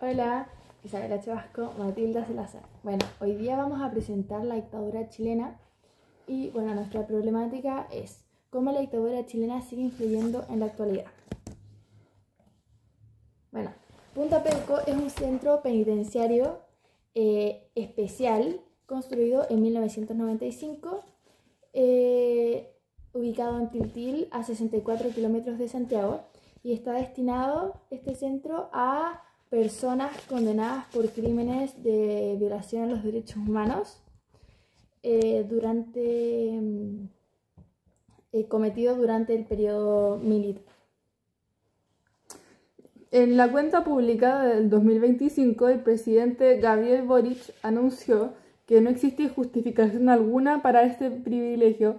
Hola, Isabela Chabasco, Matilda Salazar. Bueno, hoy día vamos a presentar la dictadura chilena y bueno, nuestra problemática es cómo la dictadura chilena sigue influyendo en la actualidad. Bueno, Punta Peuco es un centro penitenciario especial construido en 1995, ubicado en Tiltil, a 64 kilómetros de Santiago, y está destinado este centro a personas condenadas por crímenes de violación a los derechos humanos cometidos durante el periodo militar. En la cuenta publicada del 2025, el presidente Gabriel Boric anunció que no existe justificación alguna para este privilegio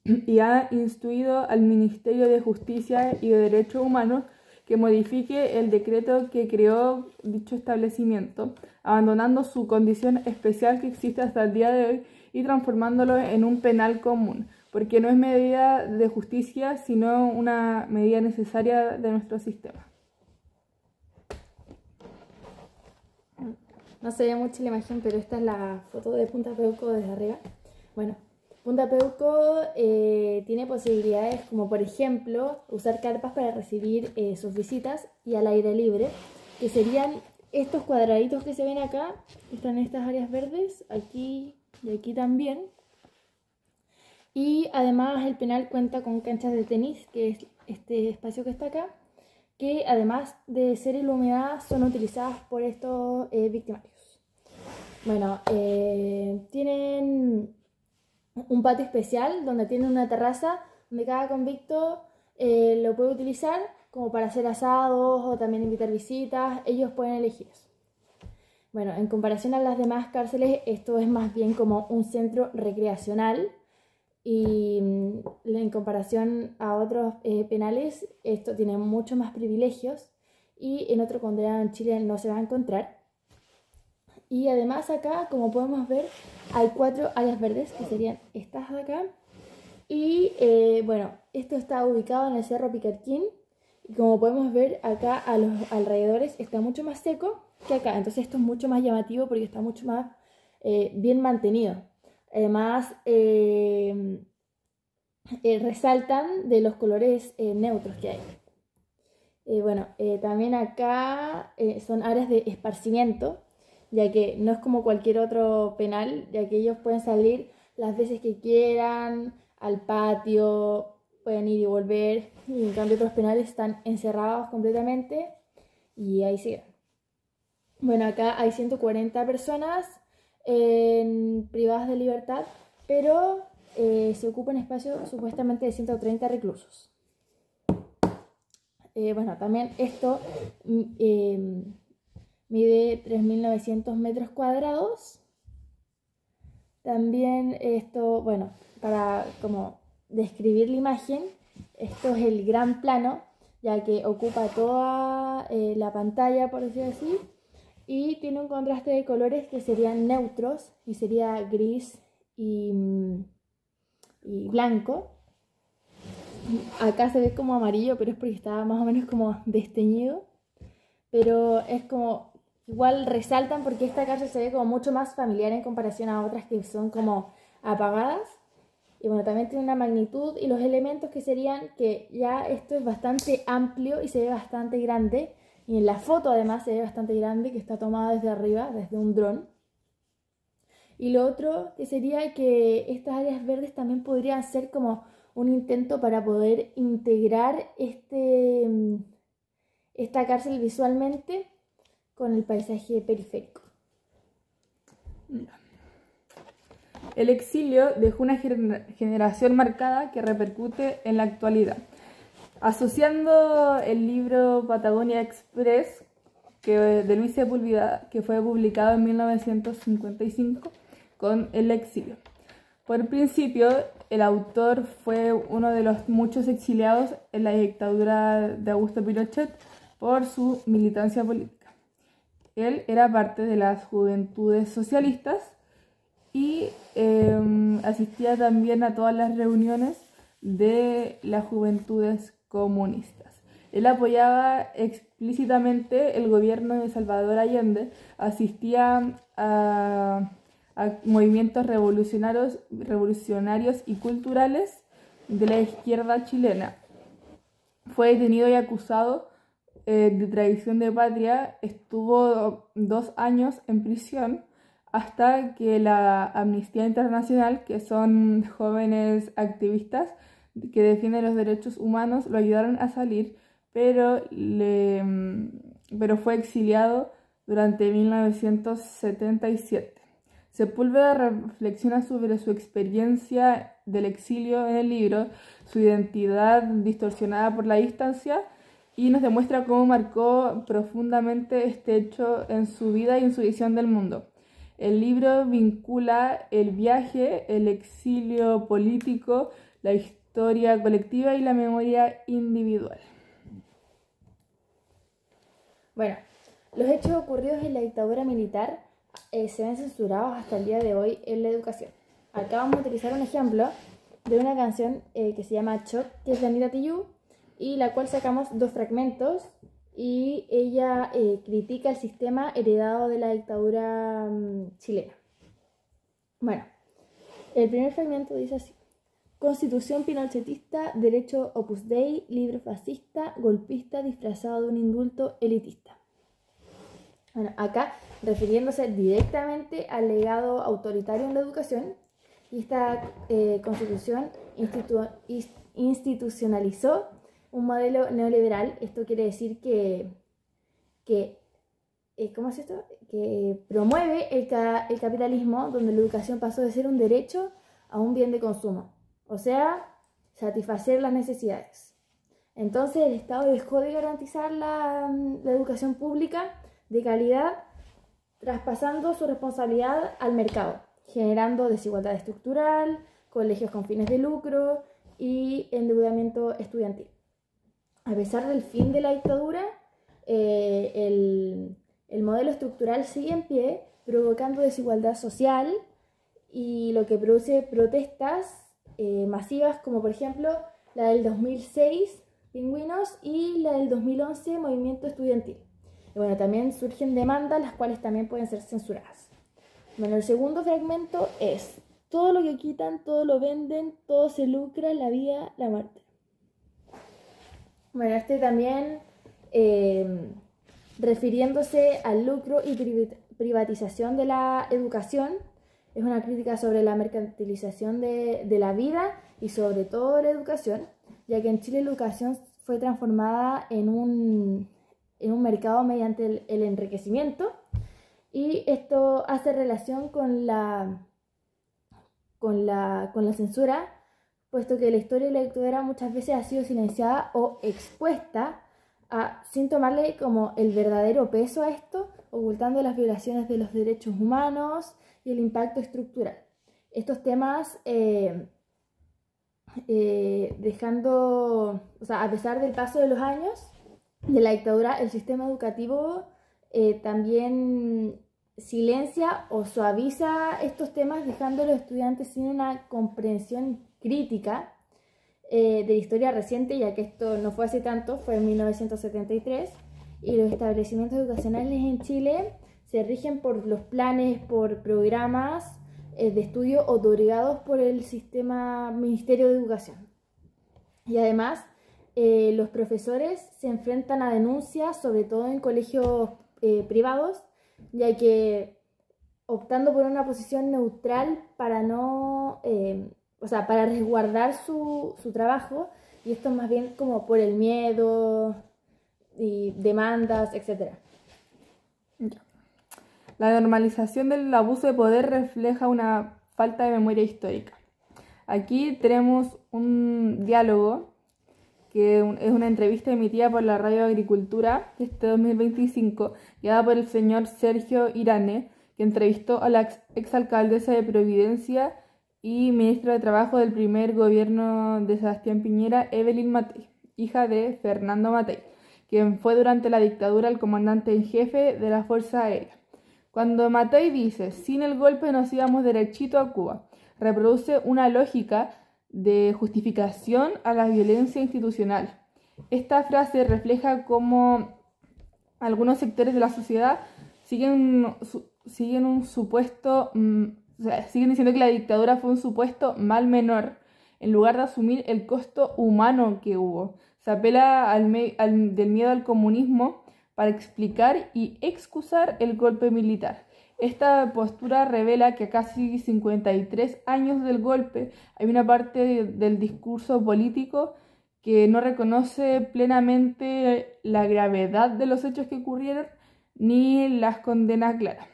y ha instruido al Ministerio de Justicia y de Derechos Humanos que modifique el decreto que creó dicho establecimiento, abandonando su condición especial que existe hasta el día de hoy y transformándolo en un penal común, porque no es medida de justicia, sino una medida necesaria de nuestro sistema. No se ve mucho la imagen, pero esta es la foto de Punta Peuco desde arriba. Bueno, Punta Peuco tiene posibilidades como, por ejemplo, usar carpas para recibir sus visitas y al aire libre, que serían estos cuadraditos que se ven acá. Están estas áreas verdes, aquí y aquí también. Y además el penal cuenta con canchas de tenis, que es este espacio que está acá, que además de ser iluminadas son utilizadas por estos victimarios. Bueno, tienen un patio especial donde tienen una terraza donde cada convicto lo puede utilizar como para hacer asados o también invitar visitas. Ellos pueden elegir eso. Bueno, en comparación a las demás cárceles, esto es más bien como un centro recreacional y en comparación a otros penales, esto tiene muchos más privilegios y en otro condenado en Chile no se va a encontrar. Y además acá, como podemos ver, hay 4 áreas verdes, que serían estas de acá. Y bueno, esto está ubicado en el Cerro Picarquín. Y como podemos ver acá a los alrededores está mucho más seco que acá. Entonces esto es mucho más llamativo porque está mucho más bien mantenido. Además, resaltan de los colores neutros que hay. Bueno, también acá son áreas de esparcimiento, ya que no es como cualquier otro penal, ya que ellos pueden salir las veces que quieran, al patio, pueden ir y volver, y en cambio otros penales están encerrados completamente y ahí siguen. Bueno, acá hay 140 personas privadas de libertad, pero se ocupa un espacio supuestamente de 130 reclusos. Bueno, también esto mide 3.900 metros cuadrados. También esto, bueno, para como describir la imagen, esto es el gran plano, ya que ocupa toda la pantalla, por decirlo así, y tiene un contraste de colores que serían neutros, y sería gris y blanco. Acá se ve como amarillo, pero es porque está más o menos como desteñido, pero es como igual resaltan porque esta cárcel se ve como mucho más familiar en comparación a otras que son como apagadas. Y bueno, también tiene una magnitud y los elementos que serían que ya esto es bastante amplio y se ve bastante grande. Y en la foto además se ve bastante grande, que está tomada desde arriba, desde un dron. Y lo otro que sería que estas áreas verdes también podrían ser como un intento para poder integrar esta cárcel visualmente con el paisaje periférico. El exilio dejó una generación marcada que repercute en la actualidad. Asociando el libro Patagonia Express de Luis Sepúlveda, que fue publicado en 1955, con el exilio. Por principio, el autor fue uno de los muchos exiliados en la dictadura de Augusto Pinochet por su militancia política. Él era parte de las Juventudes Socialistas y asistía también a todas las reuniones de las Juventudes Comunistas. Él apoyaba explícitamente el gobierno de Salvador Allende, asistía a movimientos revolucionarios y culturales de la izquierda chilena. Fue detenido y acusado de traición de patria, estuvo 2 años en prisión hasta que la Amnistía Internacional, que son jóvenes activistas que defienden los derechos humanos, lo ayudaron a salir, pero fue exiliado durante 1977. Sepúlveda reflexiona sobre su experiencia del exilio en el libro, su identidad distorsionada por la distancia, y nos demuestra cómo marcó profundamente este hecho en su vida y en su visión del mundo. El libro vincula el viaje, el exilio político, la historia colectiva y la memoria individual. Bueno, los hechos ocurridos en la dictadura militar se ven censurados hasta el día de hoy en la educación. Acá vamos a utilizar un ejemplo de una canción que se llama Choc, que es de Anita Tijoux, y la cual sacamos 2 fragmentos, y ella critica el sistema heredado de la dictadura chilena. Bueno, el primer fragmento dice así: Constitución pinochetista, derecho Opus Dei, libro fascista, golpista disfrazado de un indulto elitista. Bueno, acá refiriéndose directamente al legado autoritario en la educación, y esta constitución institucionalizó un modelo neoliberal. Esto quiere decir ¿cómo es esto? Que promueve el capitalismo, donde la educación pasó de ser un derecho a un bien de consumo, o sea, satisfacer las necesidades. Entonces el Estado dejó de garantizar la educación pública de calidad, traspasando su responsabilidad al mercado, generando desigualdad estructural, colegios con fines de lucro y endeudamiento estudiantil. A pesar del fin de la dictadura, el modelo estructural sigue en pie, provocando desigualdad social, y lo que produce protestas masivas, como por ejemplo la del 2006, Pingüinos, y la del 2011, Movimiento Estudiantil. Y bueno, también surgen demandas, las cuales también pueden ser censuradas. Bueno, el segundo fragmento es: todo lo que quitan, todo lo venden, todo se lucra, la vida, la muerte. Bueno, este también refiriéndose al lucro y privatización de la educación, es una crítica sobre la mercantilización de la vida y sobre todo la educación, ya que en Chile la educación fue transformada en un mercado mediante el enriquecimiento, y esto hace relación con la censura, puesto que la historia de la dictadura muchas veces ha sido silenciada o expuesta sin tomarle como el verdadero peso a esto, ocultando las violaciones de los derechos humanos y el impacto estructural. Estos temas a pesar del paso de los años de la dictadura, el sistema educativo también silencia o suaviza estos temas, dejando a los estudiantes sin una comprensión crítica de la historia reciente, ya que esto no fue hace tanto, fue en 1973, y los establecimientos educacionales en Chile se rigen por los planes, por programas de estudio otorgados por el Ministerio de Educación. Y además, los profesores se enfrentan a denuncias, sobre todo en colegios privados, ya que optando por una posición neutral para para resguardar su trabajo, y esto más bien como por el miedo y demandas, etc. La normalización del abuso de poder refleja una falta de memoria histórica. Aquí tenemos un diálogo que es una entrevista emitida por la Radio Agricultura este 2025, guiada por el señor Sergio Irane, que entrevistó a la exalcaldesa de Providencia y ministra de Trabajo del primer gobierno de Sebastián Piñera, Evelyn Matei, hija de Fernando Matei, quien fue durante la dictadura el comandante en jefe de la Fuerza Aérea. Cuando Matei dice: sin el golpe nos íbamos derechito a Cuba, reproduce una lógica de justificación a la violencia institucional. Esta frase refleja cómo algunos sectores de la sociedad siguen un supuesto, siguen diciendo que la dictadura fue un supuesto mal menor, en lugar de asumir el costo humano que hubo. Se apela del miedo al comunismo para explicar y excusar el golpe militar. Esta postura revela que a casi 53 años del golpe hay una parte del discurso político que no reconoce plenamente la gravedad de los hechos que ocurrieron ni las condenas claras.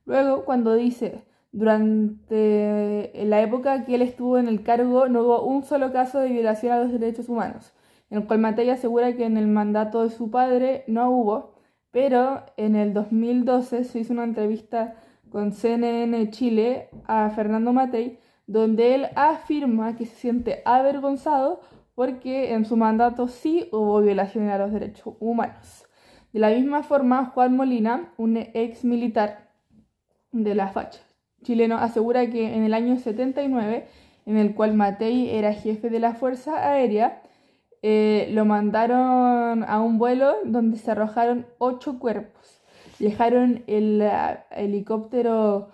Luego, cuando dice, durante la época que él estuvo en el cargo no hubo un solo caso de violación a los derechos humanos, en el cual Matei asegura que en el mandato de su padre no hubo, pero en el 2012 se hizo una entrevista con CNN Chile a Fernando Matei, donde él afirma que se siente avergonzado porque en su mandato sí hubo violaciones a los derechos humanos. De la misma forma, Juan Molina, un ex militar de la facha chileno, asegura que en el año 79, en el cual Matei era jefe de la Fuerza Aérea, lo mandaron a un vuelo donde se arrojaron 8 cuerpos. Dejaron el helicóptero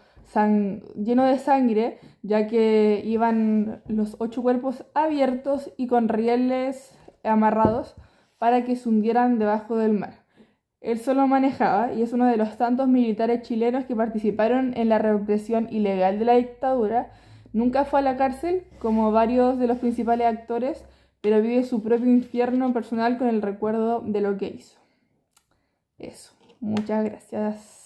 lleno de sangre, ya que iban los 8 cuerpos abiertos y con rieles amarrados para que se hundieran debajo del mar. Él solo manejaba y es uno de los tantos militares chilenos que participaron en la represión ilegal de la dictadura. Nunca fue a la cárcel, como varios de los principales actores, pero vive su propio infierno personal con el recuerdo de lo que hizo. Eso. Muchas gracias.